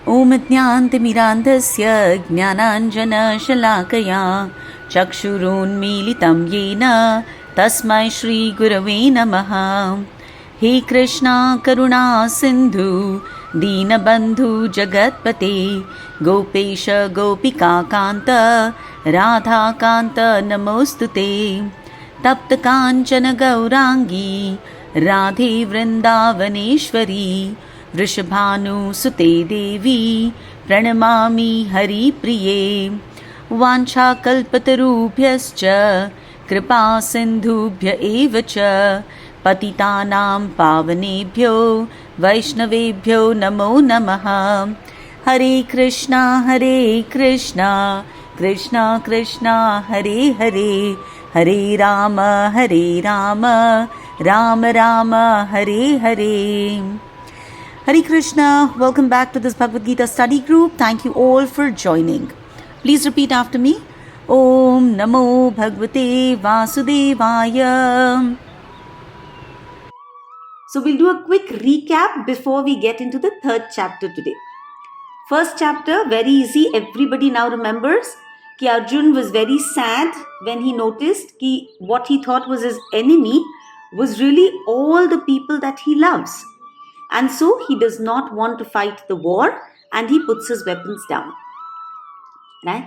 ॐ ज्ञानतिमिरान्धस्य ज्ञानाञ्जनशलाकया चक्षुरुन्मीलितं येन तस्मै श्रीगुरवे नमः। हे कृष्णा करुणा सिन्धु दीनबन्धु जगत्पते गोपेश गोपिकान्त राधाकान्त नमोऽस्तुते। तप्तकाञ्चन गौराङ्गी राधे वृन्दावनेश्वरी वृषभानुसुते देवी प्रणमामि हरिप्रिये। वाञ्छाकल्पतरुभ्यश्च कृपा सिन्धुभ्य एव च पतितानां पावनेभ्यो वैष्णवेभ्यो नमो नमः। हरे कृष्णा कृष्णा कृष्णा हरे हरे, हरे Ram Ram Ram Hare Hare. Hare Krishna, welcome back to this Bhagavad Gita study group. Thank you all for joining. Please repeat after me. Om Namo Bhagavate Vasudevaya. So we'll do a quick recap before we get into the third chapter today. First chapter, very easy. Everybody now remembers कि Arjun was very sad when he noticed कि what he thought was his enemy was really all the people that he loves. And so he does not want to fight the war and he puts his weapons down. Right?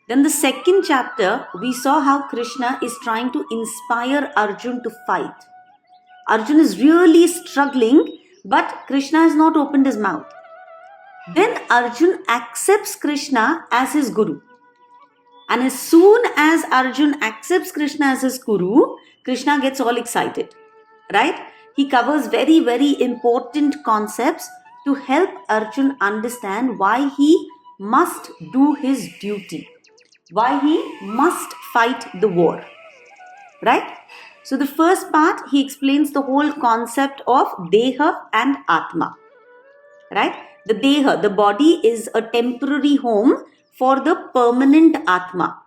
Then the second chapter, we saw how Krishna is trying to inspire Arjun to fight. Arjun is really struggling, but Krishna has not opened his mouth. Then Arjun accepts Krishna as his guru. And as soon as Arjun accepts Krishna as his guru, Krishna gets all excited. Right? He covers very, very important concepts to help Arjun understand why he must do his duty, why he must fight the war. Right? So the first part, he explains the whole concept of Deha and Atma. Right? The Deha, the body, is a temporary home for the permanent Atma.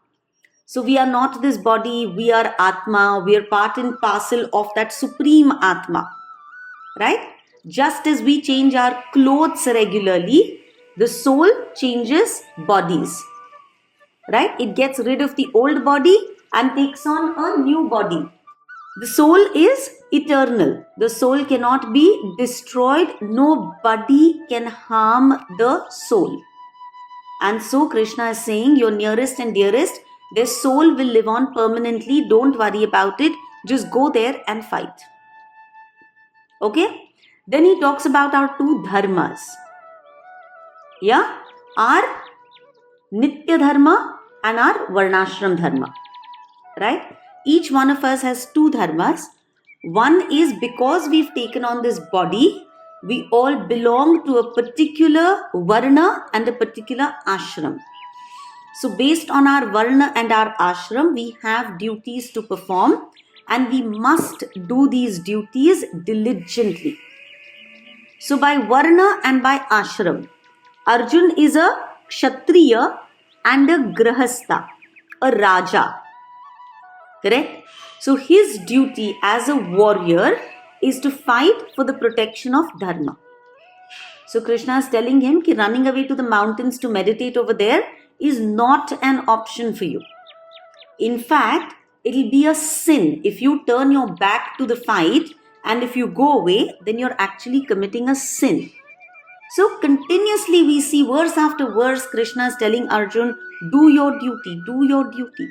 So we are not this body, we are Atma, we are part and parcel of that supreme Atma. Right? Just as we change our clothes regularly, the soul changes bodies. Right? It gets rid of the old body and takes on a new body. The soul is eternal. The soul cannot be destroyed. Nobody can harm the soul. And so Krishna is saying, your nearest and dearest, their soul will live on permanently. Don't worry about it. Just go there and fight. Okay? Then he talks about our two dharmas. Yeah? Our Nitya Dharma and our Varnashram Dharma. Right? Each one of us has two dharmas. One is because we've taken on this body, we all belong to a particular Varna and a particular Ashram. So based on our Varna and our Ashram, we have duties to perform and we must do these duties diligently. So by Varna and by Ashram, Arjun is a Kshatriya and a Grahastha, a Raja. Correct? So his duty as a warrior is to fight for the protection of Dharma. So Krishna is telling him that running away to the mountains to meditate over there is not an option for you. In fact, it will be a sin if you turn your back to the fight and if you go away, then you're actually committing a sin. So continuously we see verse after verse Krishna is telling Arjun, do your duty, do your duty.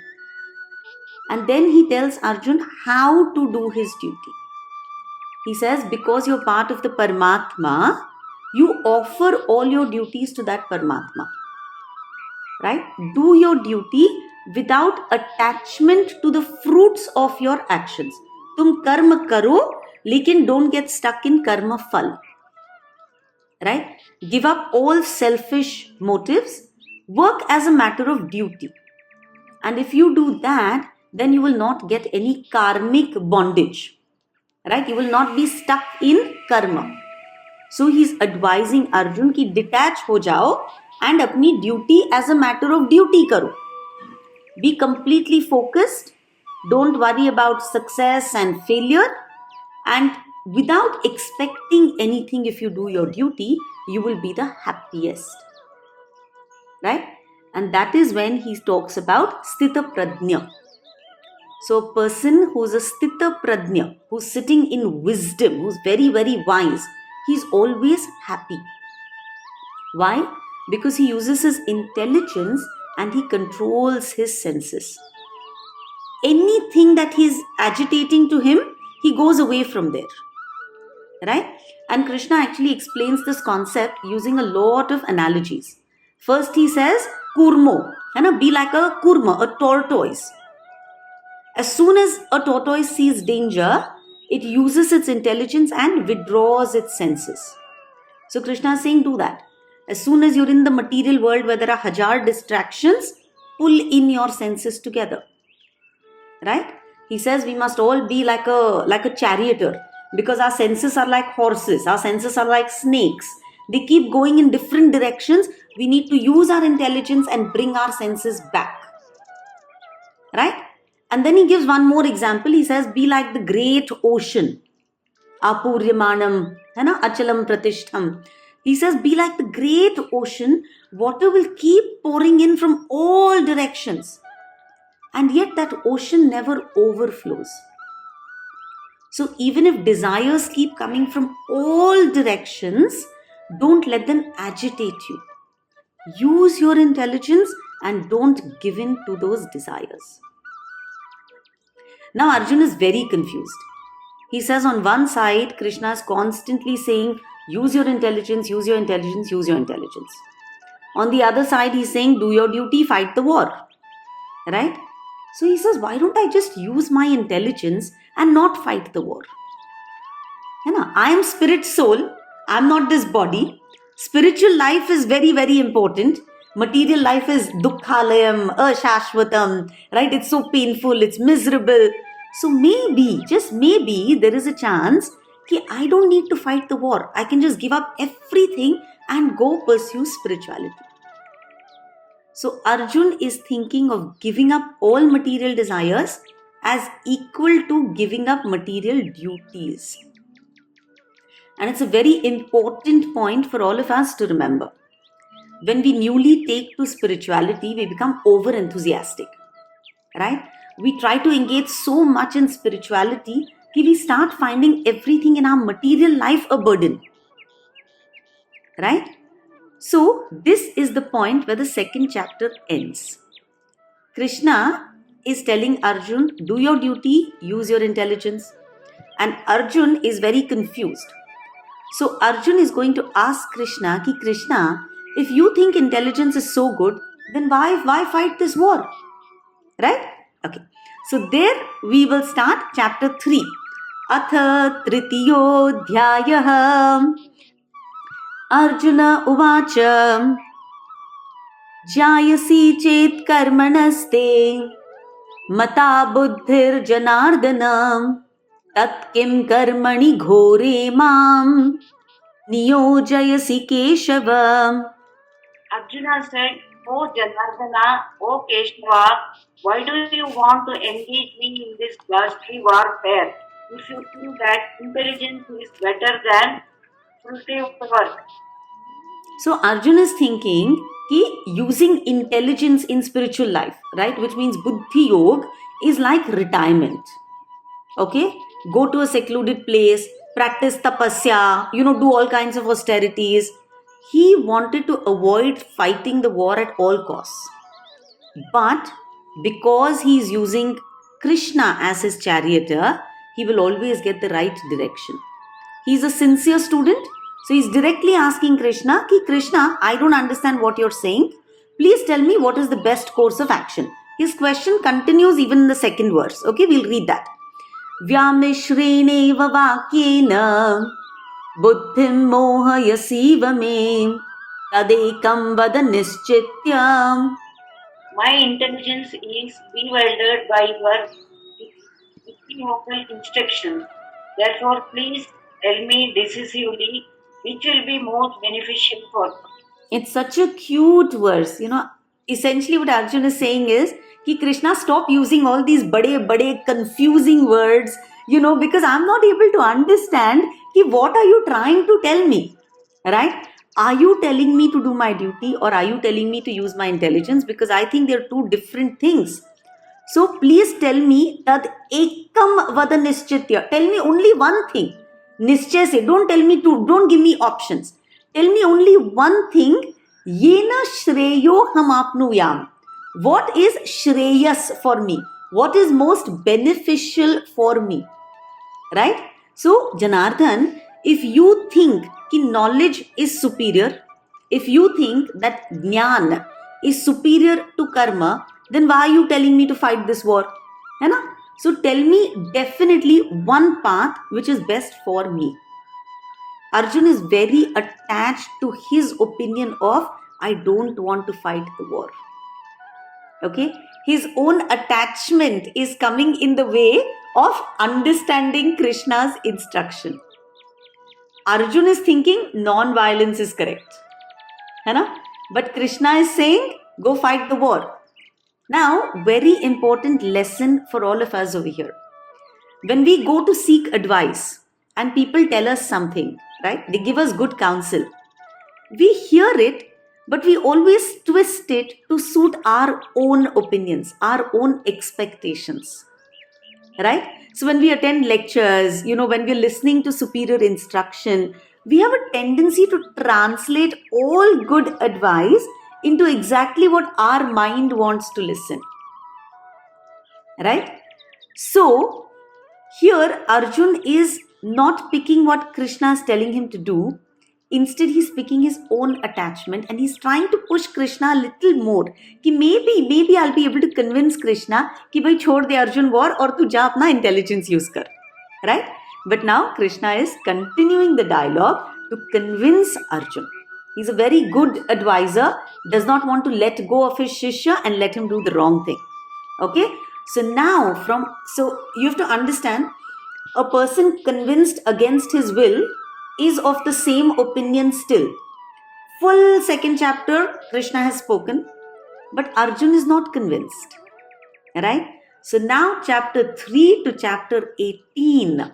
And then he tells Arjun how to do his duty. He says, because you're part of the Paramatma, you offer all your duties to that Paramatma. Right? Do your duty without attachment to the fruits of your actions. Tum karma karo, lekin don't get stuck in karma phal. Right? Give up all selfish motives. Work as a matter of duty. And if you do that, then you will not get any karmic bondage. Right? You will not be stuck in karma. So he's advising Arjun ki detach ho jao and apni duty as a matter of duty karo. Be completely focused. Don't worry about success and failure. And without expecting anything if you do your duty, you will be the happiest. Right? And that is when he talks about Sthita Prajna. So a person who's a Sthita Prajna, who's sitting in wisdom, who's very, very wise, he's always happy. Why? Because he uses his intelligence and he controls his senses. Anything that he's agitating to him, he goes away from there. Right? And Krishna actually explains this concept using a lot of analogies. First he says, kurmo, be like a kurma, a tortoise. As soon as a tortoise sees danger, it uses its intelligence and withdraws its senses. So Krishna is saying, do that. As soon as you're in the material world where there are 1,000 distractions, pull in your senses together. Right? He says we must all be like a charioteer, because our senses are like horses, our senses are like snakes. They keep going in different directions. We need to use our intelligence and bring our senses back. Right? And then he gives one more example. He says, be like the great ocean. Apuryamanam, achalam pratishtham. He says, be like the great ocean. Water will keep pouring in from all directions. And yet that ocean never overflows. So even if desires keep coming from all directions, don't let them agitate you. Use your intelligence and don't give in to those desires. Now Arjuna is very confused. He says on one side, Krishna is constantly saying, use your intelligence, use your intelligence, use your intelligence. On the other side, he's saying, do your duty, fight the war. Right? So he says, why don't I just use my intelligence and not fight the war? I am spirit soul. I am not this body. Spiritual life is very, very important. Material life is dukkhalayam, ashashvatam, right? It's so painful, it's miserable. So maybe, just maybe, there is a chance that I don't need to fight the war. I can just give up everything and go pursue spirituality. So Arjun is thinking of giving up all material desires as equal to giving up material duties. And it's a very important point for all of us to remember. When we newly take to spirituality, we become over enthusiastic. Right? We try to engage so much in spirituality that we start finding everything in our material life a burden. Right? So, this is the point where the second chapter ends. Krishna is telling Arjun, do your duty, use your intelligence. And Arjun is very confused. So, Arjun is going to ask Krishna, ki Krishna, if you think intelligence is so good, then why fight this war? Right? Okay. So, there we will start chapter 3. Atha tritiyo dhyayah. Arjuna uvacha jayasi chet karmanaste mata buddhir janardana tat kim karmani ghore mam niyojayasi keshava. Arjuna said, O Janardana, O Keshava, why do you want to engage me in this ghastly warfare if you think that intelligence is better than fruitive work? So Arjuna is thinking using intelligence in spiritual life, right, which means Buddhi Yoga, is like retirement. Okay? Go to a secluded place, practice tapasya, do all kinds of austerities. He wanted to avoid fighting the war at all costs. But because he is using Krishna as his charioteer, he will always get the right direction. He is a sincere student. So he's directly asking Krishna, ki Krishna, I don't understand what you're saying. Please tell me what is the best course of action. His question continues even in the second verse. Okay, we'll read that. Vyamishreneva vakyena buddhim mohayasiva me tadekam vada nischityam. My intelligence is bewildered by your equivocal instructions. Therefore, please tell me decisively which will be most beneficial for me. It's such a cute verse. Essentially what Arjuna is saying is, ki Krishna, stop using all these bade confusing words, because I'm not able to understand ki what are you trying to tell me, right? Are you telling me to do my duty or are you telling me to use my intelligence? Because I think they're two different things. So please tell me that ekam vada nischitya. Tell me only one thing. Nischay se. Don't give me options. Tell me only one thing. Yena shreyo ham apnuyam. What is shreyas for me? What is most beneficial for me? Right? So, Janardhan, if you think कि knowledge is superior, if you think that jnana is superior to karma, then why are you telling me to fight this war? है ना? So tell me definitely one path which is best for me. Arjun is very attached to his opinion of I don't want to fight the war. Okay? His own attachment is coming in the way of understanding Krishna's instruction. Arjun is thinking non-violence is correct. है ना? But Krishna is saying, go fight the war. Now, very important lesson for all of us over here. When we go to seek advice and people tell us something, right? They give us good counsel. We hear it, but we always twist it to suit our own opinions, our own expectations. Right? So when we attend lectures, when we're listening to superior instruction, we have a tendency to translate all good advice into exactly what our mind wants to listen. Right? So here Arjun is not picking what Krishna is telling him to do. Instead, he's picking his own attachment and he's trying to push Krishna a little more. कि maybe I'll be able to convince Krishna कि भाई छोड़ दे Arjun war और तू जा अपना intelligence use कर. Right? But now Krishna is continuing the dialogue to convince Arjun. He's a very good advisor, does not want to let go of his shishya and let him do the wrong thing. Okay? So now so you have to understand, a person convinced against his will is of the same opinion still. Full second chapter, Krishna has spoken, but Arjun is not convinced. Right? So now chapter 3 to chapter 18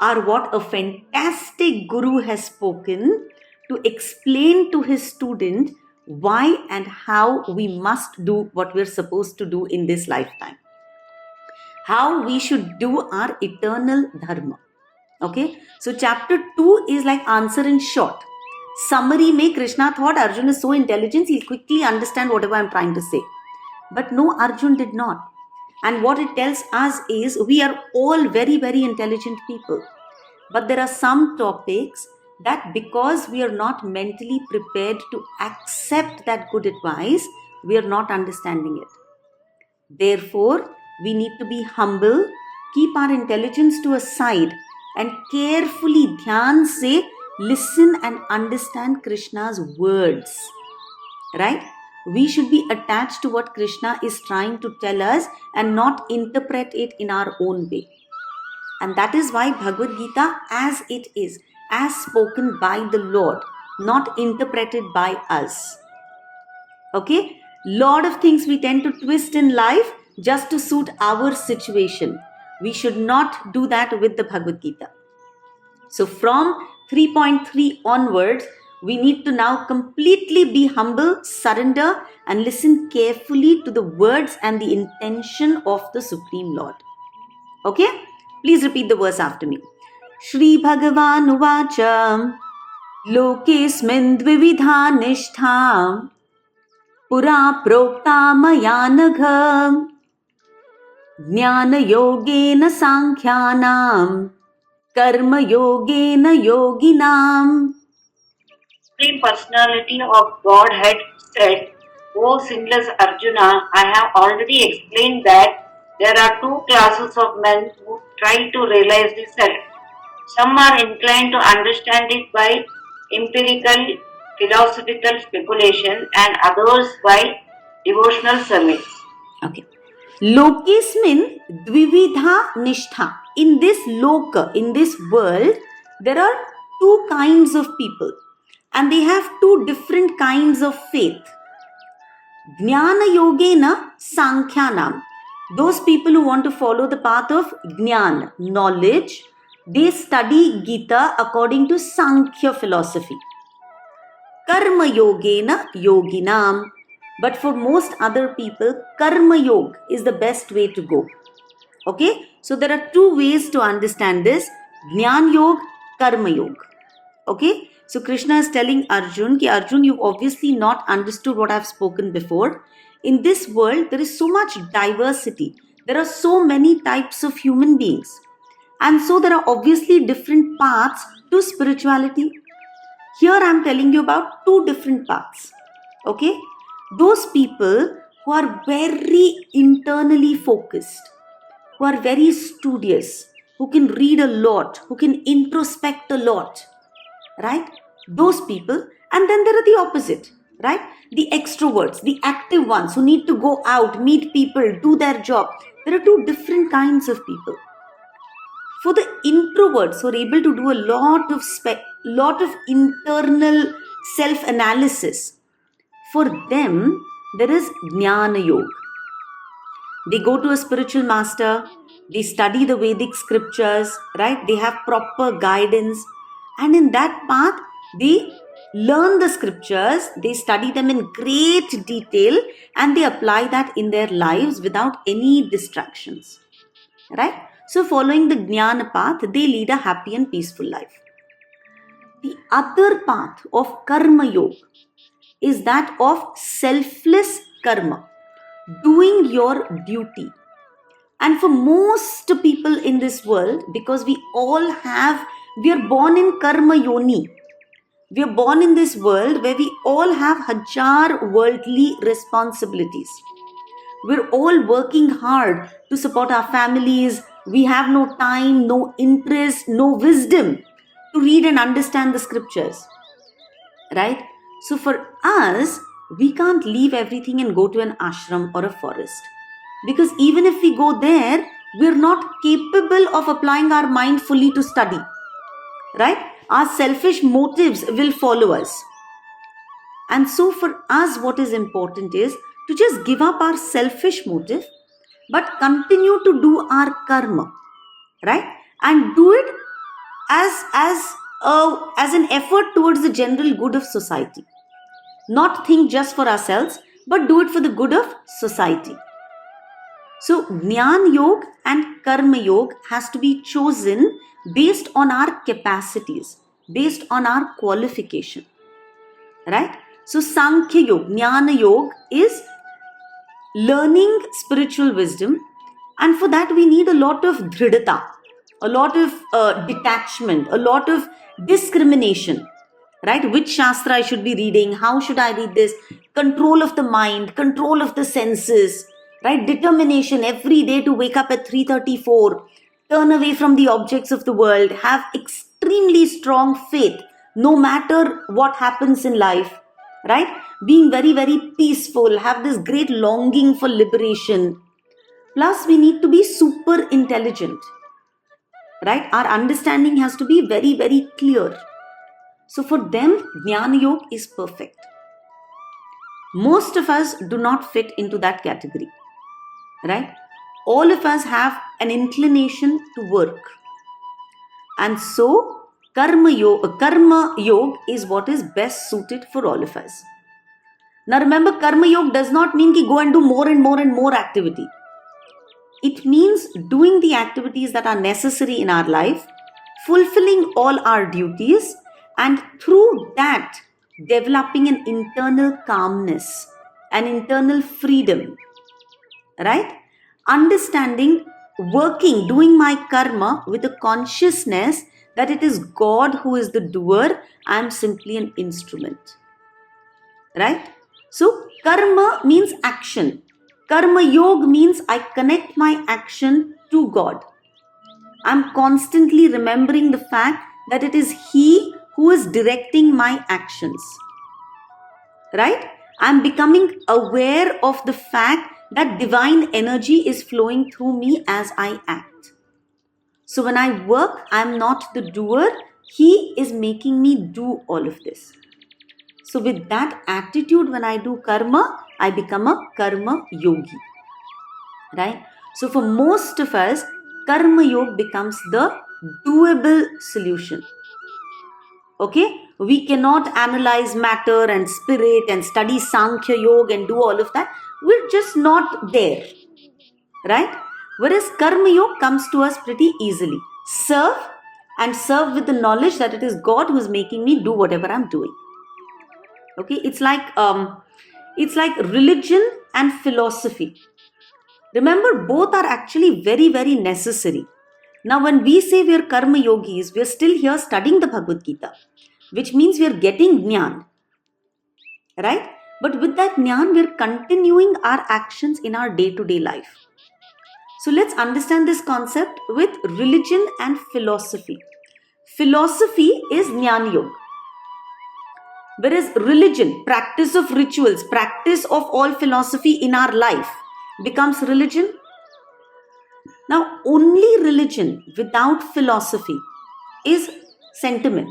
are what a fantastic guru has spoken to explain to his student why and how we must do what we're supposed to do in this lifetime. How we should do our eternal dharma. Okay, so chapter 2 is like answer in short. Summary mein Krishna thought Arjun is so intelligent, he'll quickly understand whatever I'm trying to say. But no, Arjun did not. And what it tells us is we are all very, very intelligent people. But there are some topics that because we are not mentally prepared to accept that good advice, we are not understanding it. Therefore, we need to be humble, keep our intelligence to a side, and carefully dhyan se listen and understand Krishna's words. Right? We should be attached to what Krishna is trying to tell us and not interpret it in our own way. And that is why Bhagavad Gita as it is, as spoken by the Lord, not interpreted by us. Okay? Lot of things we tend to twist in life just to suit our situation. We should not do that with the Bhagavad Gita. So from 3.3 onwards, we need to now completely be humble, surrender, and listen carefully to the words and the intention of the Supreme Lord. Okay? Please repeat the verse after me. Shri Bhagavan Uvacha Lokesmin Dvividha Nishtha Pura Prokta Mayanagha Jnana Yogena Sankhyanam Karma Yogena Yoginam. Supreme Personality of Godhead said, O sinless Arjuna, I have already explained that there are two classes of men who try to realize the self. Some are inclined to understand it by empirical, philosophical speculation and others by devotional service. Okay. Lokesmin Dvividha Nishtha. In this loka, in this world, there are two kinds of people and they have two different kinds of faith. Jnana Yogena Sankhyanam. Those people who want to follow the path of Jnana, knowledge, they study Gita according to Sankhya philosophy. karma yogena yoginam. But for most other people, karma yoga is the best way to go. Okay, so there are two ways to understand this: Jnana Yoga, Karma Yoga. Okay, so Krishna is telling Arjun, ki Arjun, you've obviously not understood what I've spoken before. In this world, there is so much diversity. There are so many types of human beings. And so there are obviously different paths to spirituality. Here I'm telling you about two different paths. Okay, those people who are very internally focused, who are very studious, who can read a lot, who can introspect a lot, right? Those people. And then there are the opposite, right? The extroverts, the active ones who need to go out, meet people, do their job. There are two different kinds of people. For the introverts who are able to do a lot of internal self-analysis, for them there is Jnana Yoga. They go to a spiritual master, they study the Vedic scriptures, right? They have proper guidance, and in that path, they learn the scriptures, they study them in great detail, and they apply that in their lives without any distractions, right? So, following the Jnana path, they lead a happy and peaceful life. The other path of Karma Yoga is that of selfless karma, doing your duty. And for most people in this world, because we are born in karma yoni. We are born in this world where we all have hajar worldly responsibilities. We're all working hard to support our families. We have no time, no interest, no wisdom to read and understand the scriptures. Right? So for us, we can't leave everything and go to an ashram or a forest. Because even if we go there, we're not capable of applying our mind fully to study. Right? Our selfish motives will follow us. And so for us, what is important is to just give up our selfish motive, but continue to do our karma. Right? And do it as an effort towards the general good of society. Not think just for ourselves, but do it for the good of society. So, Jnana Yoga and Karma Yoga has to be chosen based on our capacities, based on our qualification. Right? So, Sankhya Yoga, Jnana Yoga is learning spiritual wisdom, and for that we need a lot of dhridata, a lot of detachment, a lot of discrimination. Right? Which Shastra I should be reading, how should I read this, control of the mind, control of the senses, right? Determination every day to wake up at 3:34, turn away from the objects of the world, have extremely strong faith, no matter what happens in life, right? Being very, very peaceful, have this great longing for liberation. Plus, we need to be super intelligent, right? Our understanding has to be very, very clear. So for them, Jnana Yoga is perfect. Most of us do not fit into that category, right? All of us have an inclination to work. And so, Karma Yoga is what is best suited for all of us. Now remember, Karma Yoga does not mean ki go and do more and more and more activity. It means doing the activities that are necessary in our life, fulfilling all our duties, and through that, developing an internal calmness, an internal freedom, right? Understanding, working, doing my karma with a consciousness that it is God who is the doer, I am simply an instrument, right? So, karma means action. Karma yoga means I connect my action to God. I'm constantly remembering the fact that it is He who is directing my actions. Right? I'm becoming aware of the fact that divine energy is flowing through me as I act. So when I work, I'm not the doer. He is making me do all of this. So with that attitude, when I do karma, I become a karma yogi. Right? So for most of us, karma yoga becomes the doable solution. Okay, We cannot analyze matter and spirit and study Sankhya Yoga and do all of that. We're just not there, right? Whereas Karma Yoga comes to us pretty easily. Serve, and serve with the knowledge that it is God who is making me do whatever I'm doing. Okay, it's like religion and philosophy. Remember, both are actually very, very necessary. Now, when we say we are karma yogis, we are still here studying the Bhagavad Gita, which means we are getting jnana, right? But with that jnana, we are continuing our actions in our day-to-day life. So let's understand this concept with religion and philosophy. Philosophy is jnana yoga. Whereas religion, practice of rituals, practice of all philosophy in our life becomes religion. Now, only religion without philosophy is sentiment.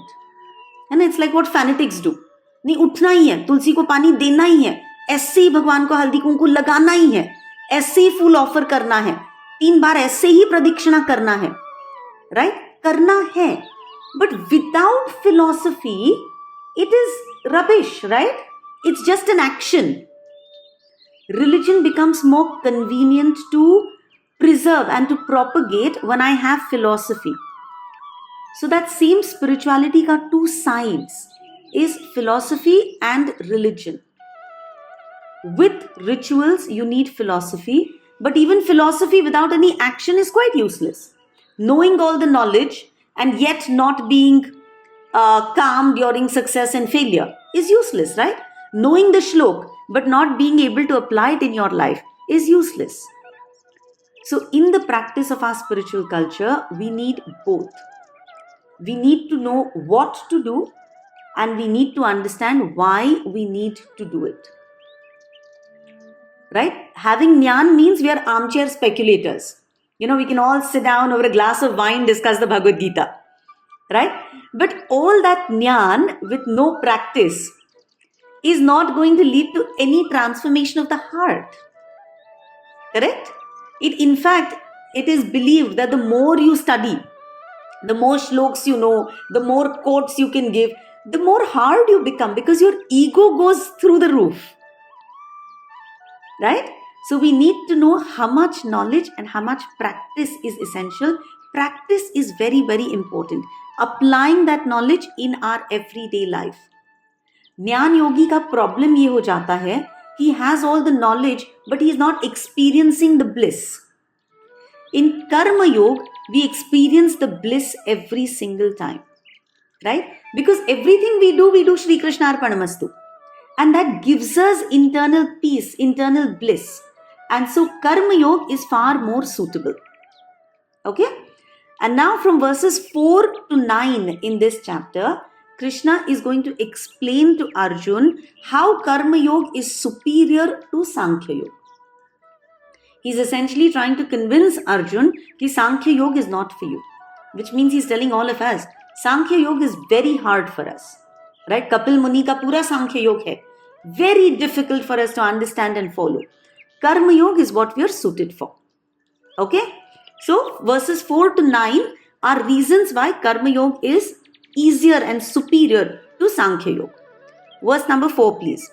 And it's like what fanatics do. नहीं उठना ही है, तुलसी को पानी देना ही है, ऐसे ही भगवान को हल्दी कुंकू लगाना ही है, ऐसे ही फूल ऑफर करना है, 3 बार ऐसे ही प्रदक्षिणा करना है, राइट? करना है. But without philosophy, it is rubbish, right? It's just an action. Religion becomes more convenient to preserve and to propagate when I have philosophy. So that same spirituality ka 2 sides is philosophy and religion. With rituals, you need philosophy, but even philosophy without any action is quite useless. Knowing all the knowledge and yet not being calm during success and failure is useless, right? Knowing the shlok but not being able to apply it in your life is useless. So in the practice of our spiritual culture, we need both. We need to know what to do and we need to understand why we need to do it. Right? Having jnana means we are armchair speculators. We can all sit down over a glass of wine, discuss the Bhagavad Gita. Right? But all that jnana with no practice is not going to lead to any transformation of the heart. Correct? In fact, it is believed that the more you study, the more shloks you know, the more quotes you can give, the more hard you become because your ego goes through the roof. Right? So we need to know how much knowledge and how much practice is essential. Practice is very, very important. Applying that knowledge in our everyday life. Jnana yogi ka problem ye ho jata hai, he has all the knowledge but he is not experiencing the bliss. In karma yoga, we experience the bliss every single time. Right? Because everything we do Shri Krishna Arpanamastu. And that gives us internal peace, internal bliss. And so Karma Yoga is far more suitable. Okay? And now from verses 4 to 9 in this chapter, Krishna is going to explain to Arjun how Karma Yoga is superior to Sankhya Yoga. He's essentially trying to convince Arjun that Sankhya Yoga is not for you. Which means he's telling all of us, Sankhya Yoga is very hard for us. Right? Kapil Muni ka pura Sankhya Yoga hai. Very difficult for us to understand and follow. Karma Yoga is what we are suited for. Okay? So, verses 4 to 9 are reasons why Karma Yoga is easier and superior to Sankhya Yoga. Verse number 4, please.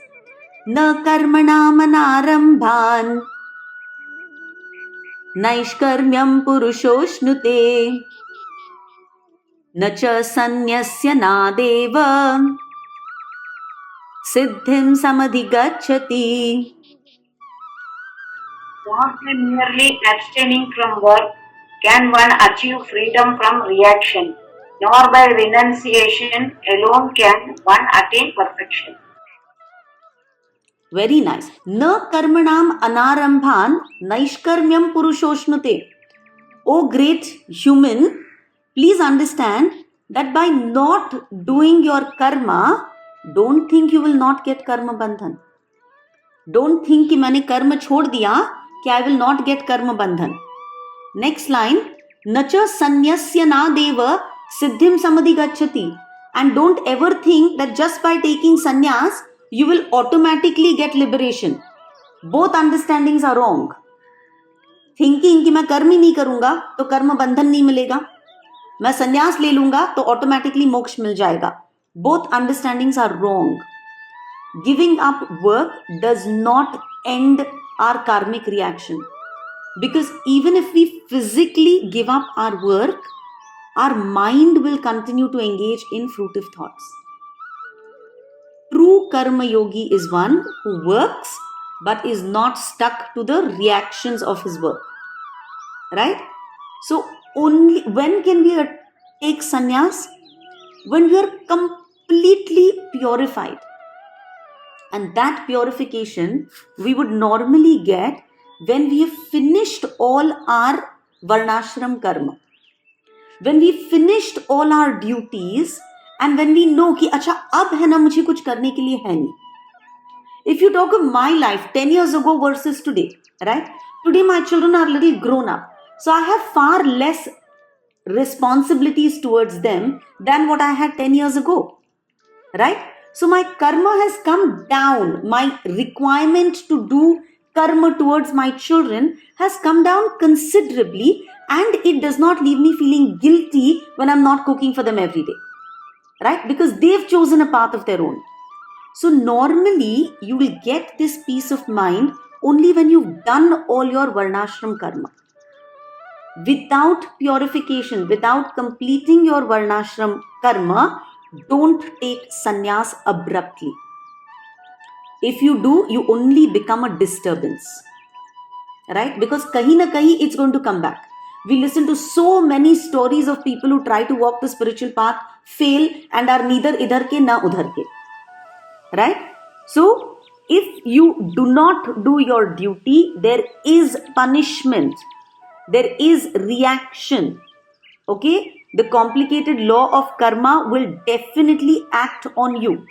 Na karmana manarambhan naishkarmyam purushoshnute na cha sanyasya nadeva siddhim samadhigacchati. Not by merely abstaining from work can one achieve freedom from reaction, nor by renunciation alone can one attain perfection. Very nice. Na karmanam anarambhan naishkarmyam purushoshnute. O great human, please understand that by not doing your karma, don't think you will not get karma bandhan. Don't think कि मैंने कर्म छोड़ दिया कि I will not get karma bandhan. Next line, nacha sanyasya na deva siddhim samadhi gacchati. And don't ever think that just by taking sannyas, you will automatically get liberation. Both understandings are wrong. Thinking कि मैं कर्म ही नहीं करूंगा तो कर्म बंधन नहीं मिलेगा, मैं संन्यास ले लूंगा तो automatically मोक्ष मिल जाएगा. Both understandings are wrong. Giving up work does not end our karmic reaction. Because even if we physically give up our work, our mind will continue to engage in fruitive thoughts. True karma yogi is one who works but is not stuck to the reactions of his work. Right? So, only when can we take sannyas? When we are completely purified. And that purification we would normally get when we have finished all our varnashram karma. When we finished all our duties and when we know कि अच्छा अब है ना मुझे कुछ करने के लिए है नहीं. If you talk of my life 10 years ago versus today, right? Today my children are little grown up. So I have far less responsibilities towards them than what I had 10 years ago. Right? So my karma has come down. My requirement to do karma towards my children has come down considerably, and it does not leave me feeling guilty when I'm not cooking for them every day. Right? Because they've chosen a path of their own. So normally you will get this peace of mind only when you've done all your varnashram karma. Without purification, without completing your varnashram karma, don't take sannyas abruptly. If you do, you only become a disturbance. Right? Because kahi na kahi it's going to come back. We listen to so many stories of people who try to walk the spiritual path, fail, and are neither idhar ke na udhar ke. Right? So, if you do not do your duty, there is punishment. There is reaction. Okay? The complicated law of karma will definitely act on you.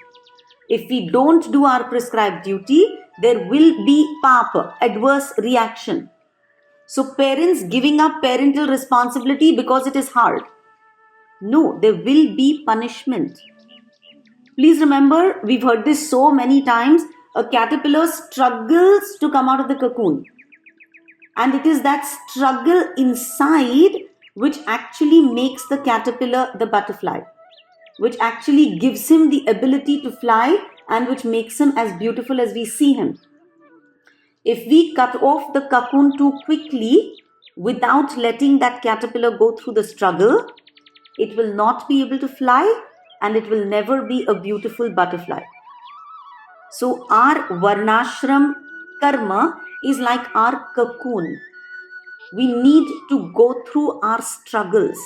If we don't do our prescribed duty, there will be papa, adverse reaction. So parents giving up parental responsibility because it is hard. No, there will be punishment. Please remember, we've heard this so many times, a caterpillar struggles to come out of the cocoon. And it is that struggle inside which actually makes the caterpillar the butterfly, which actually gives him the ability to fly and which makes him as beautiful as we see him. If we cut off the cocoon too quickly without letting that caterpillar go through the struggle, it will not be able to fly and it will never be a beautiful butterfly. So our varnashram karma is like our cocoon. We need to go through our struggles,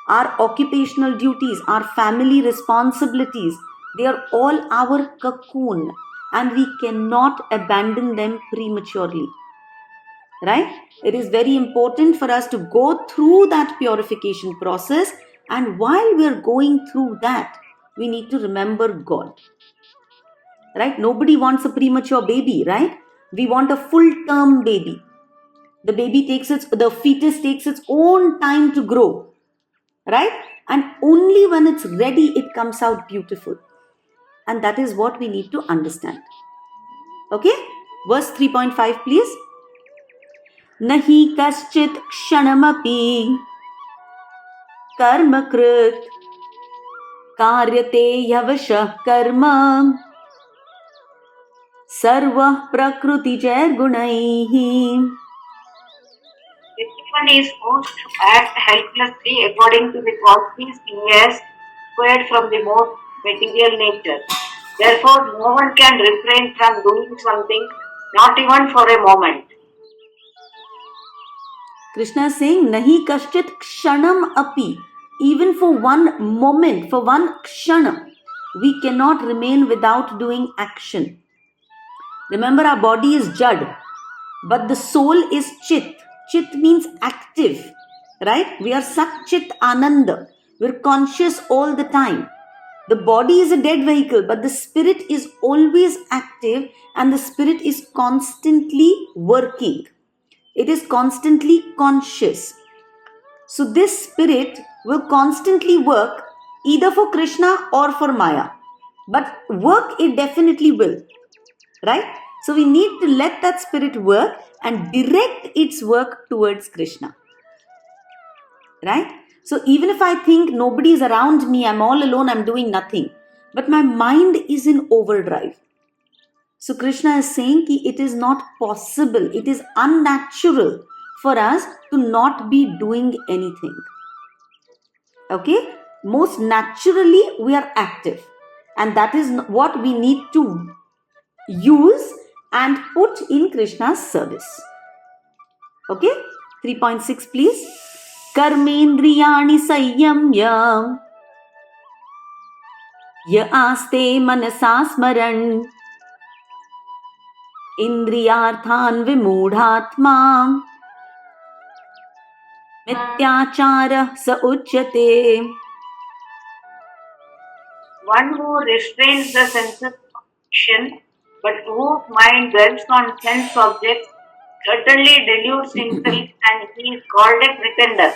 our occupational duties, our family responsibilities. They are all our cocoon and we cannot abandon them prematurely. Right? It is very important for us to go through that purification process, and while we are going through that, we need to remember God. Right? Nobody wants a premature baby, right? We want a full-term baby. The fetus takes its own time to grow, right? And only when it's ready, it comes out beautiful. And that is what we need to understand. Okay? Verse 3.5, please. Nahi kaschit kshanamapi karma krit karyate yavashah karma sarva prakriti jair gunaihi. Everyone is forced to act helplessly according to the qualities he has acquired from the more material nature. Therefore, no one can refrain from doing something, not even for a moment. Krishna is saying, Nahi kashchit kshanam api. Even for one moment, for one kshanam, we cannot remain without doing action. Remember, our body is jad, but the soul is chit. Chit means active, right? We are Satchit Ananda. We're conscious all the time. The body is a dead vehicle, but the spirit is always active and the spirit is constantly working. It is constantly conscious. So this spirit will constantly work either for Krishna or for Maya. But work it definitely will, right? So we need to let that spirit work and direct its work towards Krishna. Right? So even if I think nobody is around me, I'm all alone, I'm doing nothing, but my mind is in overdrive. So Krishna is saying that it is not possible, it is unnatural for us to not be doing anything. Okay? Most naturally, we are active. And that is what we need to use and put in Krishna's service. Okay? 3.6 please. Karmendriyani sanyamya ya aste manasa smaran indriyarthan vimudhatma mityachara sa uchyate. One who restrains the senses of action, but whose mind dwells on sense objects, certainly deludes himself and he is called a pretender.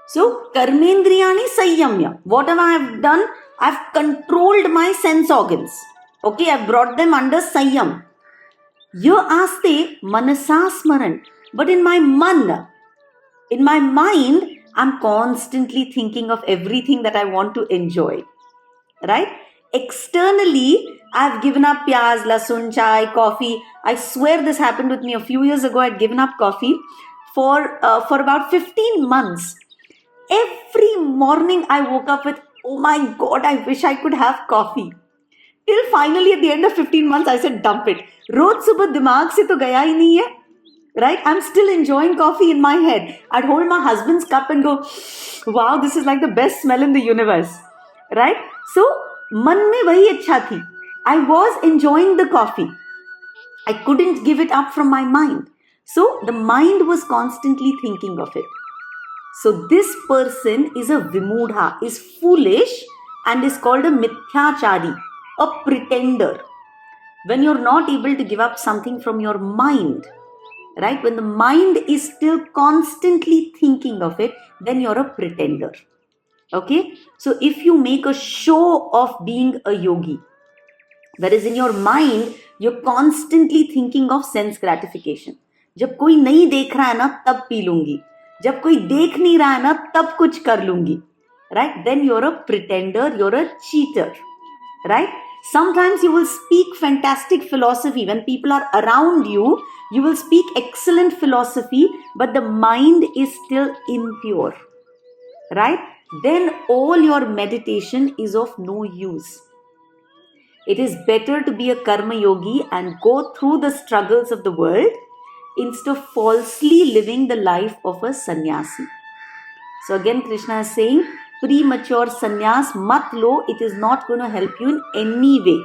So, karmendriyani sanyamya. Whatever I have done, I have controlled my sense organs. Okay, I have brought them under sanyam. Ya aste manasa smaran. But in my mind, I'm constantly thinking of everything that I want to enjoy. Right? Externally, I've given up pyaz, lasun, chai, coffee. I swear this happened with me a few years ago. I'd given up coffee for about 15 months. Every morning I woke up with, oh my God, I wish I could have coffee. Till finally at the end of 15 months, I said, dump it. Roz subah dimag se to gaya hi nahi hai. Right? I'm still enjoying coffee in my head. I'd hold my husband's cup and go, wow, this is like the best smell in the universe. Right? So, man mein wahi achha thi. I was enjoying the coffee. I couldn't give it up from my mind. So, the mind was constantly thinking of it. So, this person is a vimudha, is foolish and is called a mithyachari, a pretender. When you're not able to give up something from your mind, right? When the mind is still constantly thinking of it, then you're a pretender. Okay? So if you make a show of being a yogi, whereas in your mind, you're constantly thinking of sense gratification. जब कोई नहीं देख रहा है ना तब P लूंगी, जब कोई देख नहीं रहा है ना तब कुछ कर लूंगी, right? Then you're a pretender, you're a cheater, right? Sometimes you will speak fantastic philosophy. When people are around you, you will speak excellent philosophy, but the mind is still impure, right? Then all your meditation is of no use. It is better to be a karma yogi and go through the struggles of the world instead of falsely living the life of a sannyasi. So again, Krishna is saying, premature sannyas, mat lo, it is not going to help you in any way.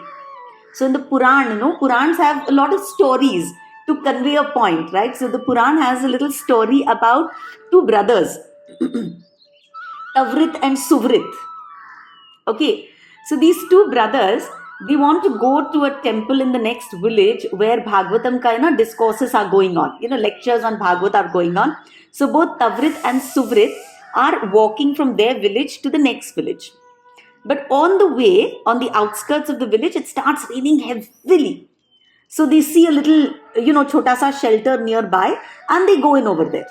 So in the Puran, Purans have a lot of stories to convey a point, right? So the Puran has a little story about two brothers, Tavrit and Suvrit. Okay, so these two brothers, they want to go to a temple in the next village where Bhagavatam ka discourses are going on. Lectures on Bhagavat are going on. So both Tavrit and Suvrit are walking from their village to the next village. But on the way, on the outskirts of the village, it starts raining heavily. So they see a little, chota sa shelter nearby and they go in over there.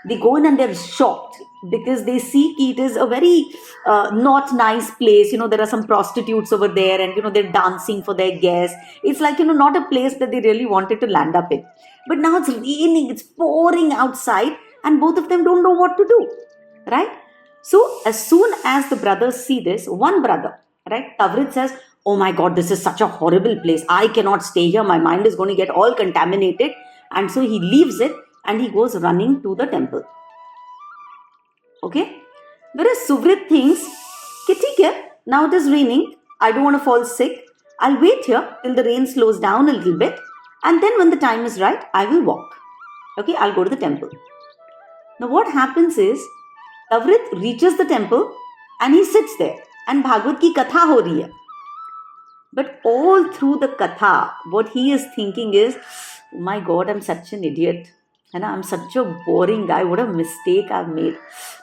They go in and they're shocked because they see it is a very not nice place. There are some prostitutes over there and, they're dancing for their guests. It's like, not a place that they really wanted to land up in. But now it's raining, it's pouring outside and both of them don't know what to do, right? So as soon as the brothers see this, one brother, right, Tavrit says, oh my God, this is such a horrible place. I cannot stay here. My mind is going to get all contaminated. And so he leaves it and he goes running to the temple. Okay? Whereas Suvrit thinks, "Okay, now it is raining. I don't want to fall sick. I'll wait here till the rain slows down a little bit. And then when the time is right, I will walk. Okay, I'll go to the temple." Now what happens is, Tavrit reaches the temple and he sits there and Bhagavad ki katha ho rahi hai. But all through the katha, what he is thinking is, oh my God, I'm such an idiot. And I'm such a boring guy. What a mistake I've made.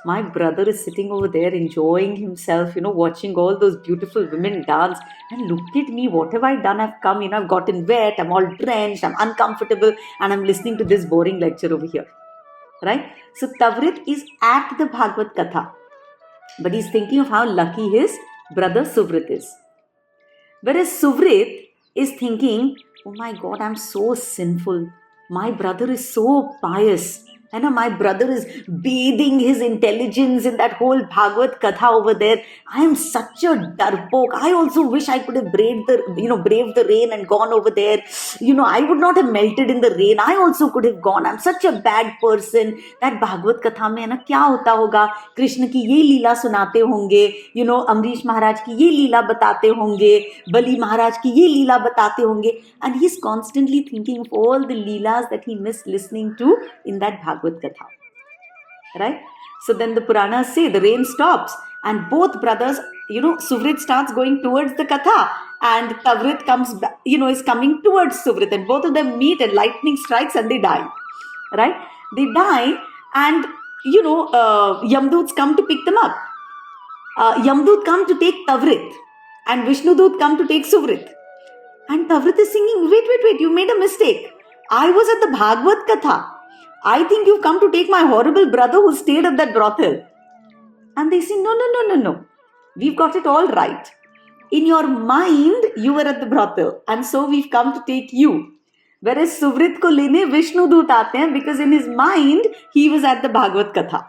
My brother is sitting over there enjoying himself, watching all those beautiful women dance. And look at me, what have I done? I've come, I've gotten wet, I'm all drenched, I'm uncomfortable, and I'm listening to this boring lecture over here. right? So Tavrit is at the Bhagavad Katha, but he's thinking of how lucky his brother Suvrit is. Whereas Suvrit is thinking, oh my God, I'm so sinful. My brother is so pious. And my brother is bathing his intelligence in that whole Bhagavad Katha over there. I am such a darpok. I also wish I could have braved the rain and gone over there. I would not have melted in the rain. I also could have gone. I'm such a bad person. That Bhagavad Katha में क्या होता होगा? कृष्ण की ये लीला सुनाते होंगे. अमरीश महाराज की ये लीला बताते होंगे. बलि महाराज की ये लीला बताते होंगे. And he's constantly thinking of all the leelas that he missed listening to in that Bhagavad Katha. Right? So then the Puranas say the rain stops and both brothers, Suvrit starts going towards the Katha and Tavrit comes back, is coming towards Suvrit, and both of them meet and lightning strikes and they die. Right? They die and, Yamduts come to pick them up. Yamdut come to take Tavrit and Vishnudut come to take Suvrit. And Tavrit is singing, wait, you made a mistake. I was at the Bhagavad Katha. I think you've come to take my horrible brother who stayed at that brothel. And they say, no. We've got it all right. In your mind, you were at the brothel. And so we've come to take you. Whereas Suvrit ko lene Vishnudut aate hain because in his mind, he was at the Bhagavad Katha.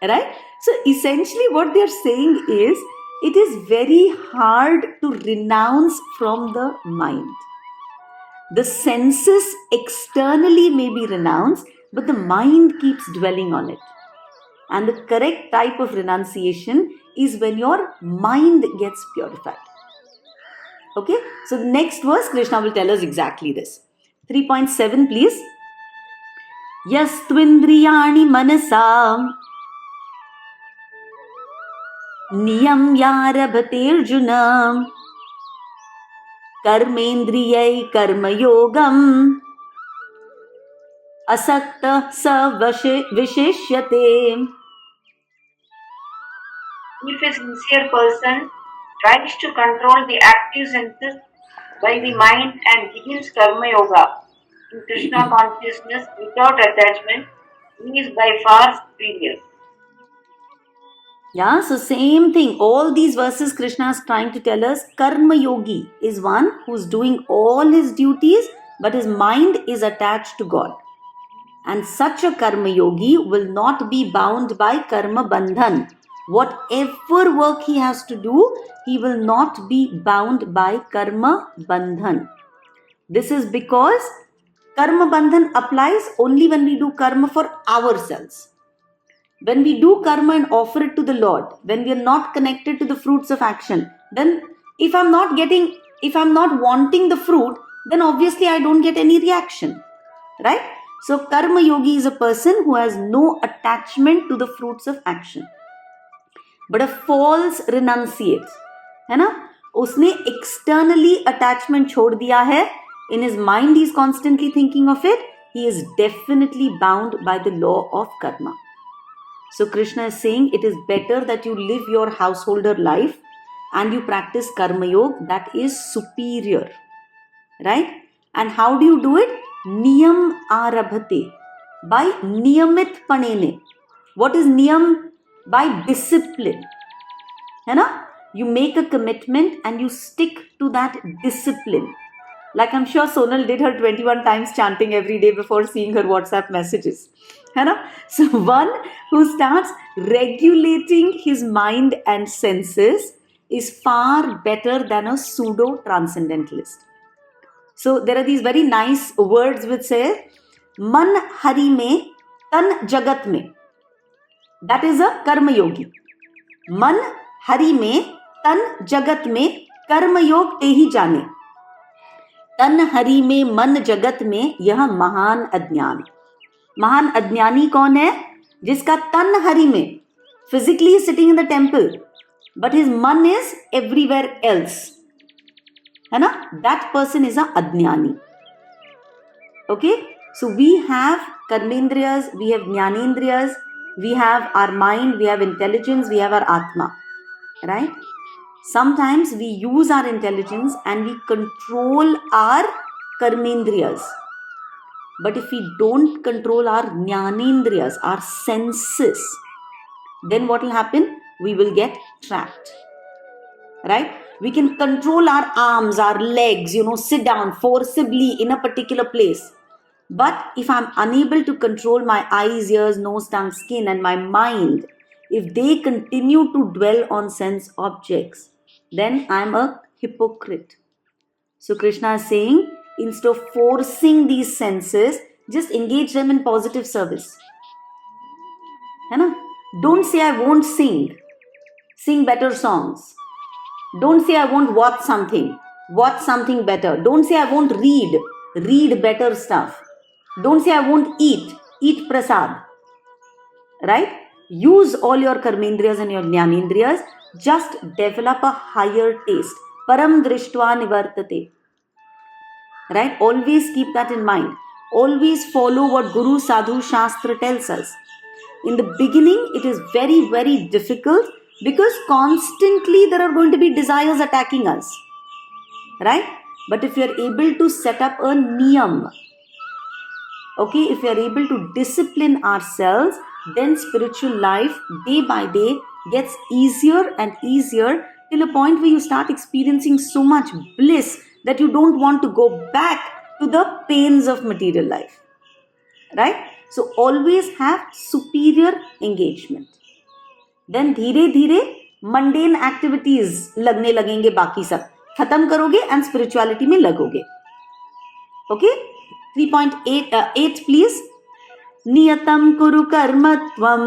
Right? So essentially what they're saying is, it is very hard to renounce from the mind. The senses externally may be renounced, but the mind keeps dwelling on it. And the correct type of renunciation is when your mind gets purified. Okay? So the next verse, Krishna will tell us exactly this. 3.7 please. Yastvindriyani manasa नियम्यारभतेऽर्जुन कर्मेन्द्रियै कर्मयोगम् असक्तः स विशेष्यते. If a sincere person tries to control the active senses by the mind and begins karma yoga in Krishna consciousness without attachment, he is by far superior. Yeah, so same thing. All these verses Krishna is trying to tell us, karma yogi is one who's doing all his duties, but his mind is attached to God. And such a karma yogi will not be bound by karma bandhan. Whatever work he has to do, he will not be bound by karma bandhan. This is because karma bandhan applies only when we do karma for ourselves. When we do karma and offer it to the Lord, when we are not connected to the fruits of action, then if I'm not wanting the fruit, then obviously I don't get any reaction. Right? So karma yogi is a person who has no attachment to the fruits of action. But a false renunciate, है ना? उसने externally attachment छोड़ दिया है. In his mind he is constantly thinking of it. He is definitely bound by the law of karma. So Krishna is saying it is better that you live your householder life and you practice karma yoga. That is superior. Right? And how do you do it? Niyam arabhate. By niyamit panene. What is niyam? By discipline. है ना? You make a commitment and you stick to that discipline. Like I'm sure Sonal did her 21 times chanting every day before seeing her WhatsApp messages. है ना? So one who starts regulating his mind and senses is far better than a pseudo transcendentalist. So there are these very nice words which say man hari mein tan jagat mein. That is a karma yogi. Man hari mein tan jagat mein karma yog te hi jane. तन हरि में मन जगत में यह महान अज्ञान. महान अज्ञानी कौन है? जिसका तन हरि में, physically sitting in the temple, but his man is everywhere else. है ना? That person is a ajnani. Okay? So we have karmendriyas, we have jnanendriyas, we have our mind, we have intelligence, we have our atma. Right? Sometimes we use our intelligence and we control our karmendriyas. But if we don't control our jnanendriyas, our senses, then what will happen? We will get trapped. Right? We can control our arms, our legs, sit down forcibly in a particular place. But if I'm unable to control my eyes, ears, nose, tongue, skin, and my mind, if they continue to dwell on sense objects, then I'm a hypocrite. So Krishna is saying, instead of forcing these senses, just engage them in positive service. Don't say I won't sing. Sing better songs. Don't say I won't watch something. Watch something better. Don't say I won't read. Read better stuff. Don't say I won't eat. Eat prasad. Right? Use all your karmendriyas and your jnanendriyas. Just develop a higher taste. Param drishtva nivartate. Right? Always keep that in mind. Always follow what Guru Sadhu Shastra tells us. In the beginning, it is very, very difficult because constantly there are going to be desires attacking us. Right? But if you are able to set up a niyam, okay, if we are able to discipline ourselves, then spiritual life day by day gets easier and easier till a point where you start experiencing so much bliss that you don't want to go back to the pains of material life. Right? So always have superior engagement. Then धीरे धीरे mundane activities लगने लगेंगे, बाकी सब खत्म करोगे and spirituality में लगोगे. Okay? 3.8 please. नियतं कुरु कर्मत्वं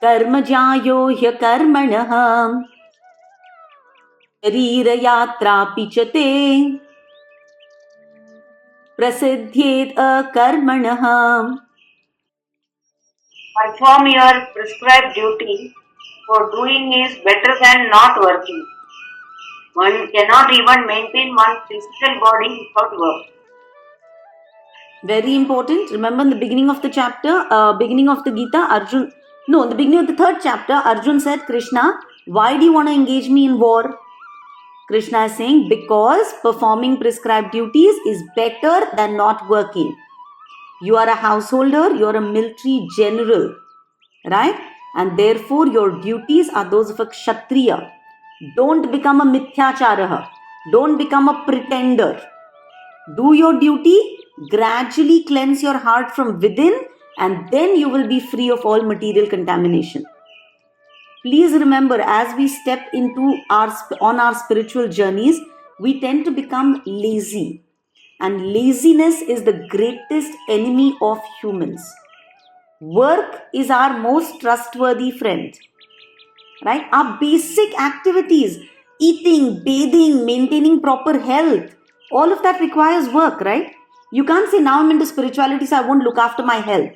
कर्मजायो ह्यकर्मणः शरीरयात्रापि च ते प्रसिद्ध्येत अकर्मणः. Perform your prescribed duty, for doing is better than not working. One cannot even maintain one's physical body without work. Very important. Remember in the beginning of the chapter, beginning of the Gita, in the beginning of the third chapter, Arjun said, Krishna, why do you want to engage me in war? Krishna is saying, because performing prescribed duties is better than not working. You are a householder, you are a military general, right? And therefore your duties are those of a kshatriya. Don't become a mithyacharaha. Don't become a pretender. Do your duty, gradually cleanse your heart from within, and then you will be free of all material contamination. Please remember, as we step on our spiritual journeys, we tend to become lazy. And laziness is the greatest enemy of humans. Work is our most trustworthy friend. Right? Our basic activities, eating, bathing, maintaining proper health, all of that requires work, right? You can't say, now I'm into spirituality, so I won't look after my health.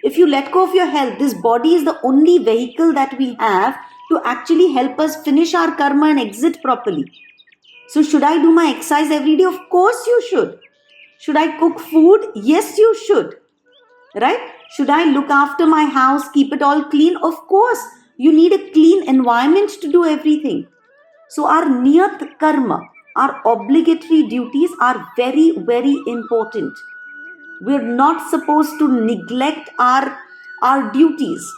If you let go of your health, this body is the only vehicle that we have to actually help us finish our karma and exit properly. So should I do my exercise every day? Of course you should. Should I cook food? Yes, you should. Right? Should I look after my house, keep it all clean? Of course. You need a clean environment to do everything. So our niyat karma, our obligatory duties are very, very important. We're not supposed to neglect our duties.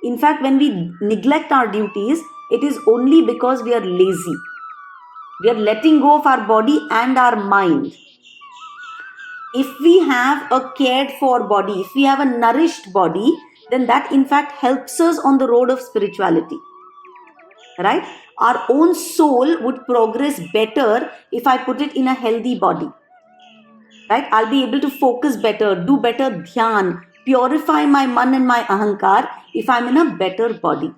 In fact, when we neglect our duties, it is only because we are lazy. We are letting go of our body and our mind. If we have a cared for body, if we have a nourished body, then that in fact helps us on the road of spirituality. Right? Our own soul would progress better if I put it in a healthy body. Right? I'll be able to focus better, do better dhyan, purify my man and my ahankar if I'm in a better body.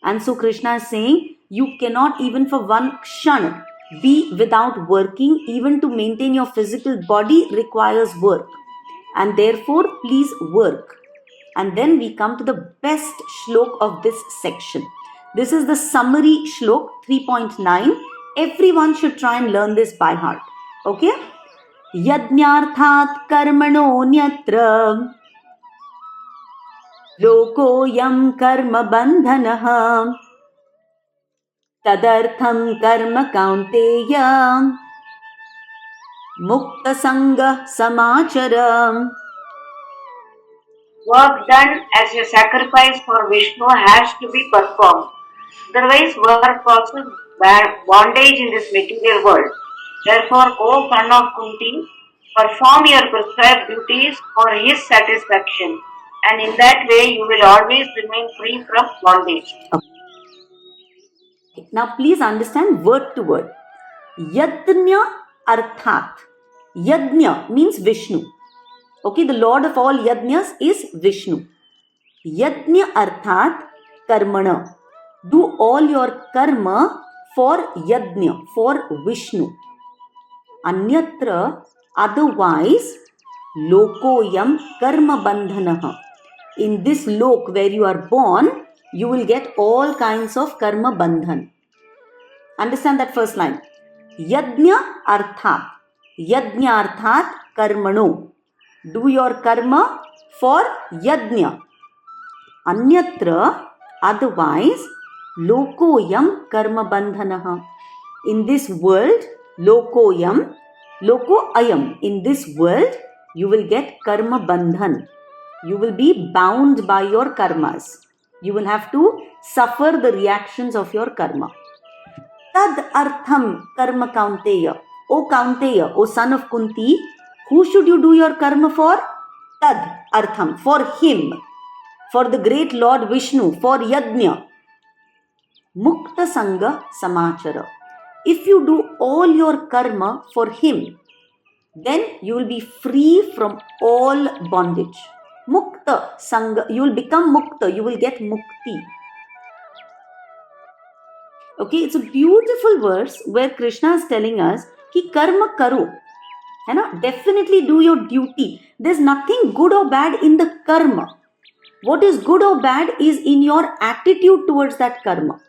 And so Krishna is saying, you cannot even for one kshan be without working. Even to maintain your physical body requires work. And therefore, please work. And then we come to the best shlok of this section. This is the summary shlok 3.9. Everyone should try and learn this by heart. Okay? Yajñarthat karmano nyatra lokoyam karma bandhanaha tadartham karma kaunteya Mukta Sangha Samachara. Work done as a sacrifice for Vishnu has to be performed. Otherwise, work causes bondage in this material world. Therefore, O son of Kunti, perform your prescribed duties for his satisfaction, and in that way you will always remain free from bondage. Okay. Now, please understand word to word. Yajna Arthat. Yajna means Vishnu. Okay, the Lord of all Yajnas is Vishnu. Yajna Arthat Karmana. Do all your karma for Yajna, for Vishnu. Anyatra, otherwise, Lokoyam Karma Bandhanaha. In this lok where you are born, you will get all kinds of karma bandhan. Understand that first line. Yajna Arthat. Yajna Arthat Karmano. Do your karma for Yajna. Anyatra, otherwise, Lokoyam Karma Bandhanaha. In this world, Lokoyam, Loko Ayam. In this world, you will get Karma Bandhan. You will be bound by your karmas. You will have to suffer the reactions of your karma. Tad Artham Karma Kaunteya. O Kaunteya, O son of Kunti, who should you do your karma for? Tad Artham, for him. For the great Lord Vishnu, for Yajna. Mukta Sangha Samachara. If you do all your karma for him, then you will be free from all bondage. Mukta Sangha, you will become Mukta, you will get Mukti. Okay, it's a beautiful verse where Krishna is telling us ki karma karo. Definitely do your duty. There's nothing good or bad in the karma. What is good or bad is in your attitude towards that karma.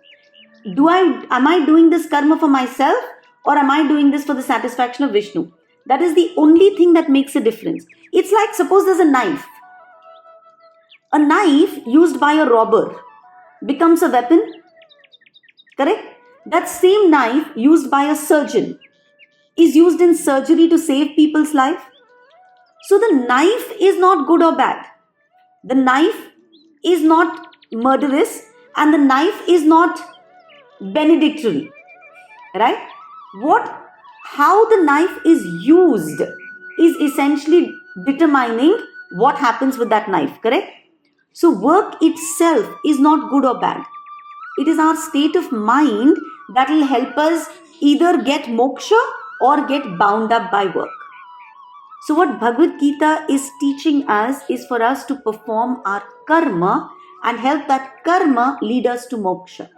Am I doing this karma for myself, or am I doing this for the satisfaction of Vishnu? That is the only thing that makes a difference. It's like, suppose there's a knife. A knife used by a robber becomes a weapon. Correct? That same knife used by a surgeon is used in surgery to save people's life. So the knife is not good or bad. The knife is not murderous, and the knife is not benedictory. Right? How the knife is used is essentially determining what happens with that knife. Correct? So work itself is not good or bad. It is our state of mind that will help us either get moksha or get bound up by work. So what Bhagavad Gita is teaching us is for us to perform our karma and help that karma lead us to moksha.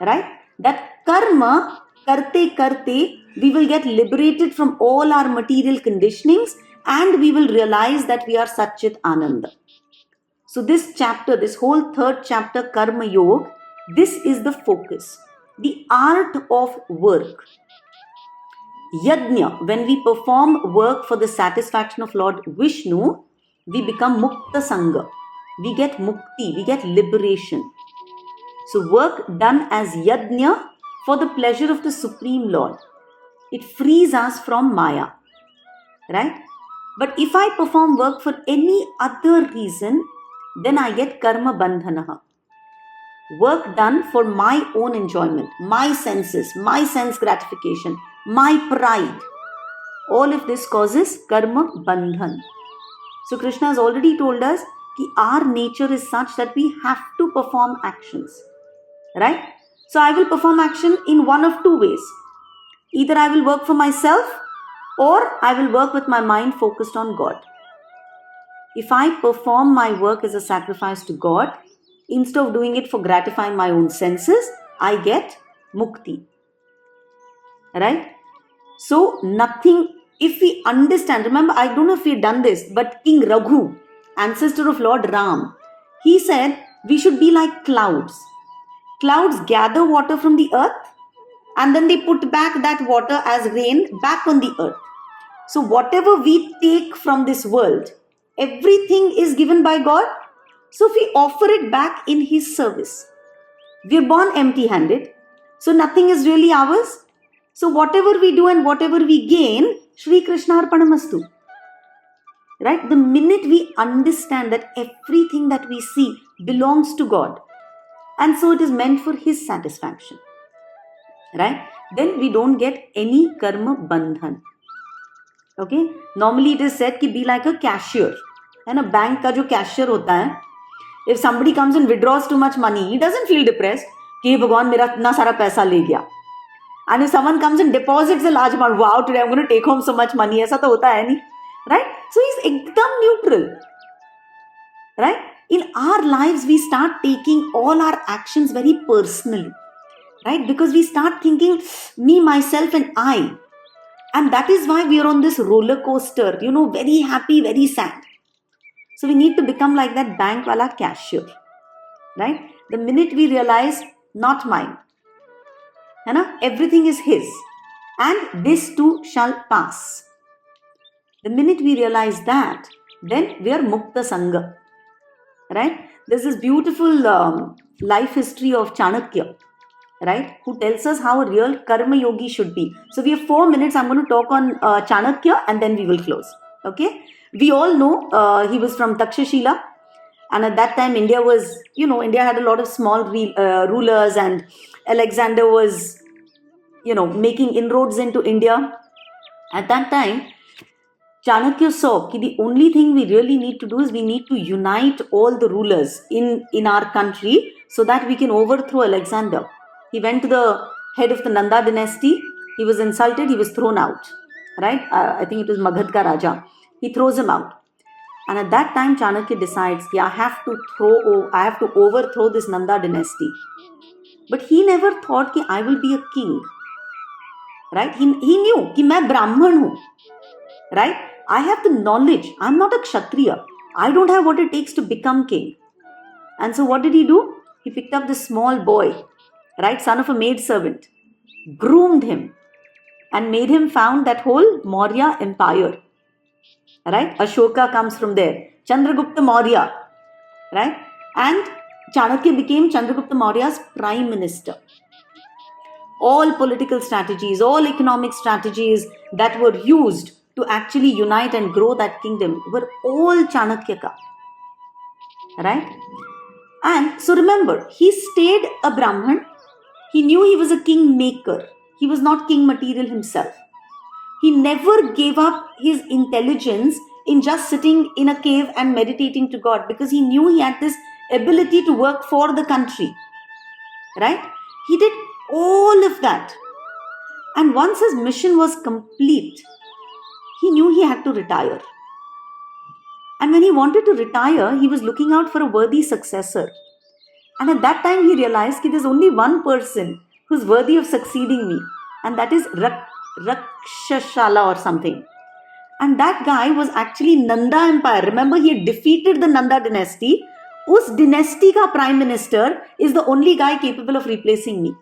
Right? That karma, karte karte, we will get liberated from all our material conditionings, and we will realize that we are Satchit Ananda. So this chapter, this whole third chapter, Karma Yoga, this is the focus. The art of work. Yajna, when we perform work for the satisfaction of Lord Vishnu, we become Mukta Sangha. We get Mukti, we get liberation. So work done as Yajna for the pleasure of the Supreme Lord. It frees us from Maya. Right? But if I perform work for any other reason, then I get Karma Bandhanaha. Work done for my own enjoyment, my senses, my sense gratification, my pride. All of this causes Karma Bandhan. So Krishna has already told us that our nature is such that we have to perform actions. Right? So I will perform action in one of two ways. Either I will work for myself, or I will work with my mind focused on God. If I perform my work as a sacrifice to God, instead of doing it for gratifying my own senses, I get mukti. Right? So nothing, if we understand, remember, I don't know if we've done this, but King Raghu, ancestor of Lord Ram, he said we should be like clouds. Clouds gather water from the earth, and then they put back that water as rain back on the earth. So whatever we take from this world, everything is given by God. So if we offer it back in His service, we are born empty-handed, so nothing is really ours. So whatever we do and whatever we gain, Shri Krishna Arpanamastu. Right? The minute we understand that everything that we see belongs to God, and so it is meant for His satisfaction, right? Then we don't get any karma bandhan. Okay? Normally it is said कि be like a cashier. है ना, bank का जो cashier होता है, if somebody comes and withdraws too much money, he doesn't feel depressed कि भगवान मेरा इतना सारा पैसा ले गया. And if someone comes and deposits a large amount, wow, today I'm going to take home so much money, ऐसा तो होता है नहीं, right? So he's एकदम neutral, right? In our lives, we start taking all our actions very personally, right? Because we start thinking me, myself, and I. And that is why we are on this roller coaster, very happy, very sad. So we need to become like that bank wala cashier, right? The minute we realize, not mine, everything is his, and this too shall pass. The minute we realize that, then we are Mukta Sangha, right? There's this beautiful life history of Chanakya, right? Who tells us how a real karma yogi should be. So we have 4 minutes. I'm going to talk on Chanakya and then we will close. Okay? We all know he was from Takshashila. And at that time, India was, India had a lot of small rulers, and Alexander was, making inroads into India. At that time, Chanakya saw that the only thing we really need to do is we need to unite all the rulers in our country so that we can overthrow Alexander. He went to the head of the Nanda dynasty. He was insulted. He was thrown out. Right? I think it was Magadha ka Raja. He throws him out. And at that time, Chanakya decides, I have to overthrow this Nanda dynasty. But he never thought that I will be a king. Right? He knew that I am Brahman. Right? I have the knowledge. I am not a Kshatriya. I don't have what it takes to become king. And so what did he do? He picked up this small boy, right, son of a maidservant, groomed him, and made him found that whole Maurya empire. Right? Ashoka comes from there. Chandragupta Maurya. Right? And Chanakya became Chandragupta Maurya's prime minister. All political strategies, all economic strategies that were used to actually unite and grow that kingdom were all Chanakya ka. Right? And so remember, he stayed a Brahman. He knew he was a king maker. He was not king material himself. He never gave up his intelligence in just sitting in a cave and meditating to God, because he knew he had this ability to work for the country. Right? He did all of that. And once his mission was complete, he knew he had to retire. And when he wanted to retire, he was looking out for a worthy successor. And at that time, he realized that there's only one person who's worthy of succeeding me, and that is Rakshashala or something. And that guy was actually Nanda Empire. Remember, he had defeated the Nanda dynasty. Us dynasty ka prime minister is the only guy capable of replacing me.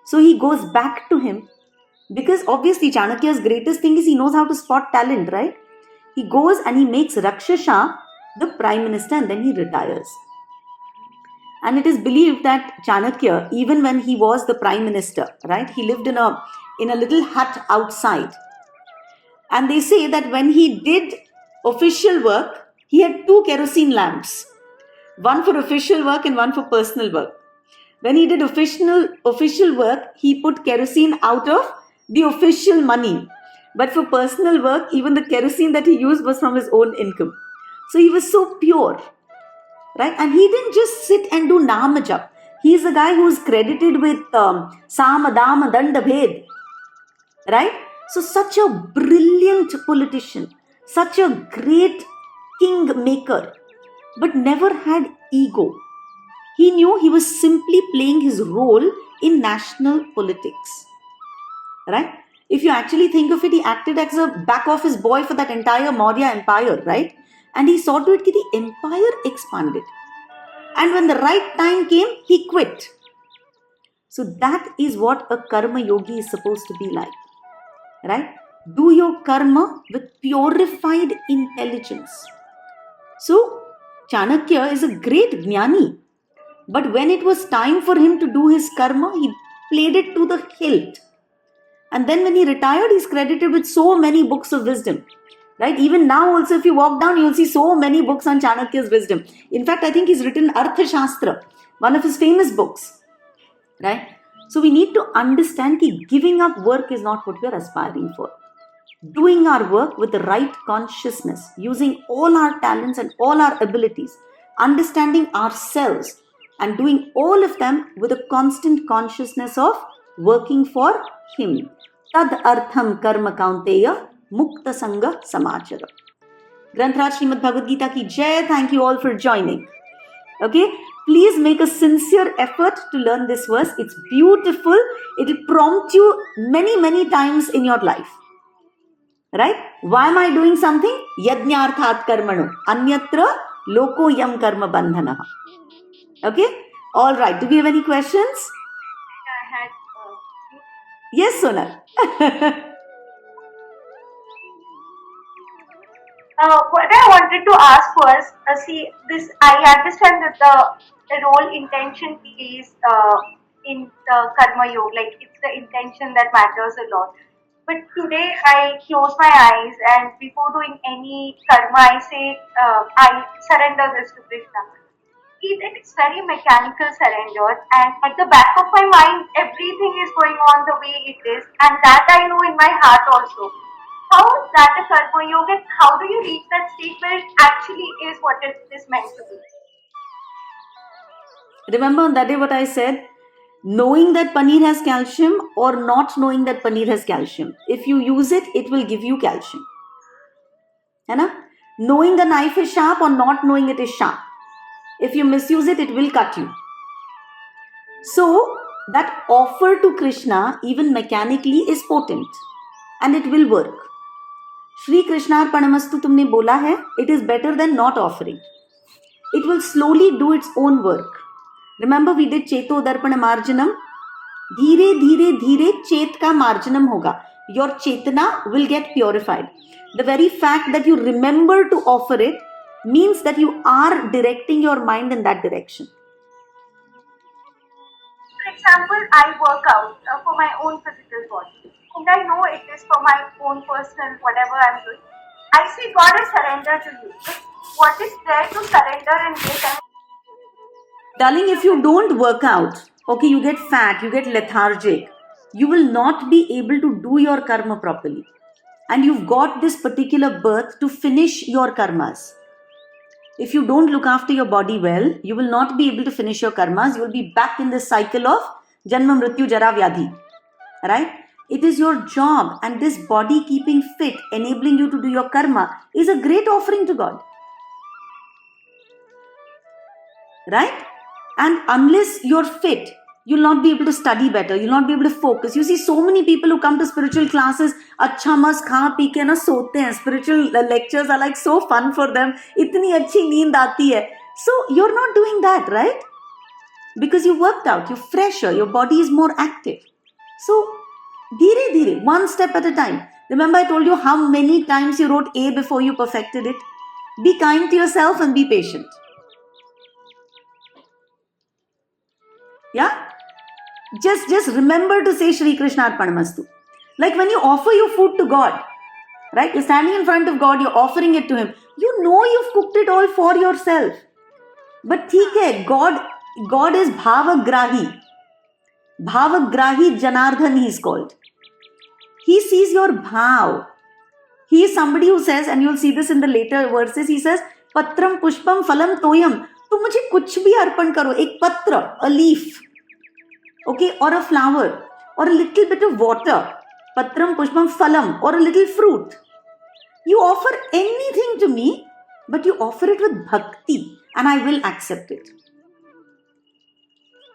So he goes back to him, because obviously Chanakya's greatest thing is he knows how to spot talent, right? He goes and he makes Rakshasha the prime minister, and then he retires. And it is believed that Chanakya, even when he was the prime minister, right, he lived in a little hut outside. And they say that when he did official work, he had 2 kerosene lamps, one for official work and one for personal work. When he did official work, he put kerosene out of the official money. But for personal work, even the kerosene that he used was from his own income. So he was so pure. Right? And he didn't just sit and do Nama Jap. He is a guy who is credited with Sama, Dama, Danda, Bhed. Right? So such a brilliant politician, such a great king maker, but never had ego. He knew he was simply playing his role in national politics. Right? If you actually think of it, he acted as a back office boy for that entire Maurya empire, right? And he saw to it that the empire expanded. And when the right time came, he quit. So that is what a karma yogi is supposed to be like. Right? Do your karma with purified intelligence. So Chanakya is a great jnani. But when it was time for him to do his karma, he played it to the hilt. And then when he retired, he's credited with so many books of wisdom. Right? Even now also, if you walk down, you'll see so many books on Chanakya's wisdom. In fact, I think he's written Arthashastra, one of his famous books. Right? So we need to understand that giving up work is not what we're aspiring for. Doing our work with the right consciousness, using all our talents and all our abilities, understanding ourselves, and doing all of them with a constant consciousness of working for him. Tad artham karma kaunteya mukta sangha samachara. Grantraj Srimad Bhagavad Gita ki jai. Thank you all for joining. Okay, please make a sincere effort to learn this verse. It's beautiful. It will prompt you many times in your life. Right? Why am I doing something? Yajñarthat karmano. Anyatra loko yam karma bandhanaha. Okay? All right. Do we have any questions? I had Yes, Sonal. what I wanted to ask was, see, this I understand that the role intention plays in the karma yoga, like it's the intention that matters a lot. But today I close my eyes and before doing any karma, I say I surrender this to Krishna. It's very mechanical surrender, and at the back of my mind, everything is going on the way it is, and that I know in my heart also. How is that a karma yoga? How do you reach that state where it actually is what it is meant to be? Remember on that day what I said? Knowing that paneer has calcium or not knowing that paneer has calcium. If you use it, it will give you calcium. है ना? Knowing the knife is sharp or not knowing it is sharp. If you misuse it, it will cut you. So, that offer to Krishna, even mechanically, is potent. And it will work. Shri Krishnarpanamastu तुमने बोला है, it is better than not offering. It will slowly do its own work. Remember we did Cheto Darpana Marjanam? धीरे धीरे धीरे चेत का मार्जनम होगा. Your chetana will get purified. The very fact that you remember to offer it means that you are directing your mind in that direction. For example, I work out for my own physical body, and I know it is for my own personal whatever I'm doing. I say, God, I surrender to you. But what is there to surrender in this? Darling, if you don't work out, okay, you get fat, you get lethargic, you will not be able to do your karma properly. And you've got this particular birth to finish your karmas. If you don't look after your body well, you will not be able to finish your karmas. You will be back in this cycle of Janma Mrityu Jara Vyadhi. Right? It is your job, and this body keeping fit, enabling you to do your karma, is a great offering to God. Right? And unless you're fit, you'll not be able to study better. You'll not be able to focus. You see so many people who come to spiritual classes, अच्छा मस्त खा P के ना सोते हैं. Spiritual lectures are like so fun for them. इतनी अच्छी नींद आती है. So you're not doing that, right? Because you worked out, you're fresher, your body is more active. So, dhire dhire, one step at a time. Remember I told you how many times you wrote A before you perfected it? Be kind to yourself and be patient. Yeah? Just remember to say Shri Krishna Arpanamastu. Like when you offer your food to God, right? You're standing in front of God, you're offering it to Him. You know you've cooked it all for yourself. But theek hai, God is Bhavagrahi. Bhavagrahi Janardhan he is called. He sees your bhav. He is somebody who says, and you'll see this in the later verses, he says, Patram Pushpam Phalam Toyam. तुम मुझे कुछ भी अर्पण करो, एक पत्र, a leaf, okay, or a flower, or a little bit of water, patram pushpam phalam, or a little fruit. You offer anything to me, but you offer it with bhakti, and I will accept it.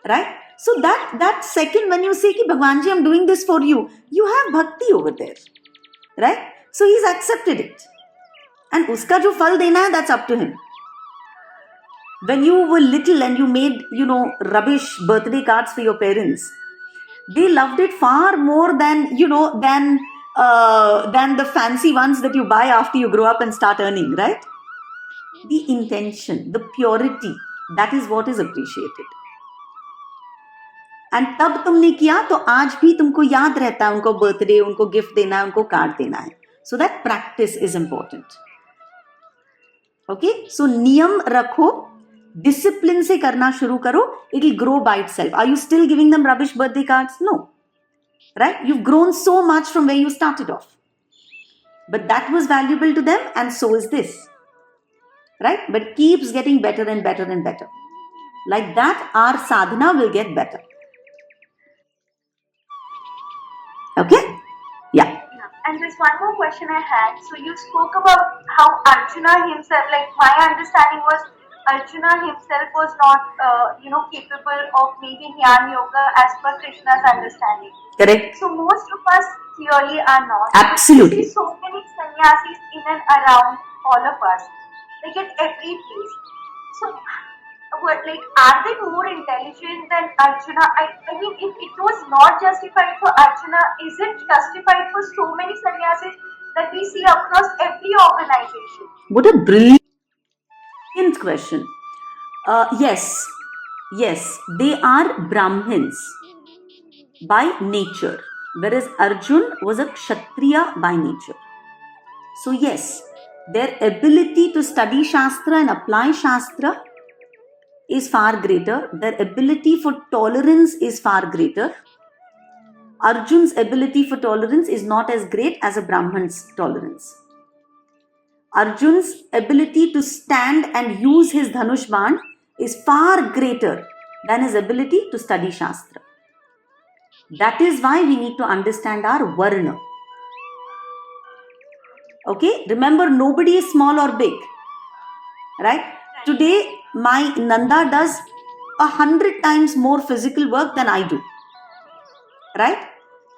Right? So that second when you say ki Bhagwan ji, I'm doing this for you, you have bhakti over there. Right? So he's accepted it. And uska jo phal dena hai, that's up to him. When you were little and you made, rubbish birthday cards for your parents, they loved it far more than, than the fancy ones that you buy after you grow up and start earning, right? The intention, the purity, that is what is appreciated. And तब तुमने किया तो आज भी तुमको याद रहता है उनको बर्थडे, उनको गिफ्ट देना है, उनको कार्ड देना है. So that practice is important. Okay, so नियम रखो, डिसिप्लिन से करना शुरू करो, it will grow by itself. Are you still giving them rubbish birthday cards? No, right? You've grown so much from where you started off, but that was valuable to them, and so is this, right? But keeps getting better and better and better. Like that, our sadhana will get better. Okay? Yeah. And there's one more question I had. So you spoke about how Arjuna himself, like my understanding was Arjuna himself was not, capable of maybe Jnana Yoga as per Krishna's understanding. Correct. So most of us clearly are not. Absolutely. We see so many sannyasis in and around all of us, like at every place. So, are they more intelligent than Arjuna? I mean, if it was not justified for Arjuna, is it justified for so many sannyasis that we see across every organization? What a brilliant question. Yes, they are Brahmins by nature, whereas Arjun was a Kshatriya by nature. So yes, their ability to study Shastra and apply Shastra is far greater. Their ability for tolerance is far greater. Arjun's ability for tolerance is not as great as a Brahman's tolerance. Arjun's ability to stand and use his Dhanush Ban is far greater than his ability to study Shastra. That is why we need to understand our Varna. Okay, remember, nobody is small or big, right? Today, my Nanda does 100 times more physical work than I do, right?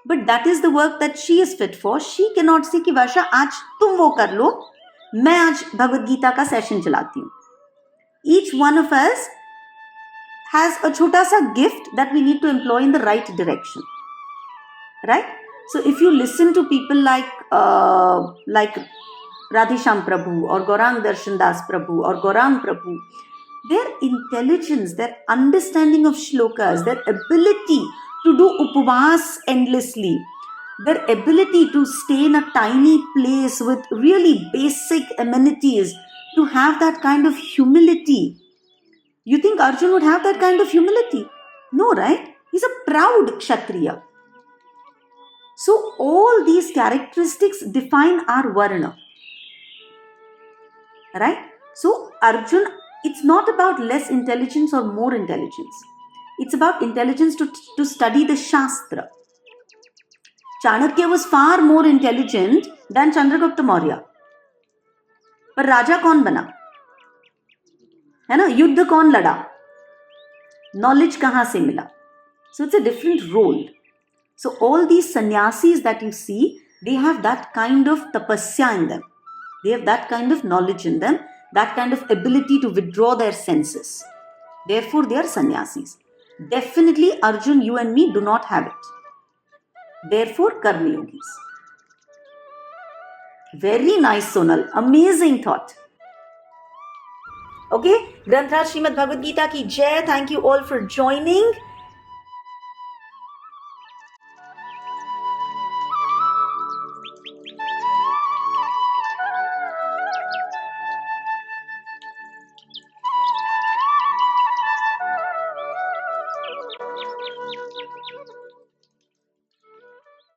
But that is the work that she is fit for. She cannot say कि वर्षा आज तुम वो कर लो, मैं आज भगवद गीता का session चलाती हूँ. Each one of us has a छोटा सा gift that we need to employ in the right direction, right? So if you listen to people like Radhesham Prabhu or Gaurang Darshan Das Prabhu or Gaurang Prabhu, their intelligence, their understanding of shlokas, their ability to do upavas endlessly, their ability to stay in a tiny place with really basic amenities, to have that kind of humility. You think Arjun would have that kind of humility? No, right? He's a proud Kshatriya. So all these characteristics define our Varna. Right? So Arjun, it's not about less intelligence or more intelligence. It's about intelligence to study the Shastra. Chanakya was far more intelligent than Chandragupta Maurya. पर राजा कौन बना? है ना? युद्ध कौन लड़ा? Knowledge कहाँ से मिला? So it's a different role. So all these sannyasis that you see, they have that kind of tapasya in them. They have that kind of knowledge in them, that kind of ability to withdraw their senses. Therefore, they are sannyasis. Definitely, Arjun, you and me do not have it. Therefore, Karma Yogis. Very nice, Sonal. Amazing thought. Okay, Granthra Srimad Bhagavad Gita ki Jai. Thank you all for joining.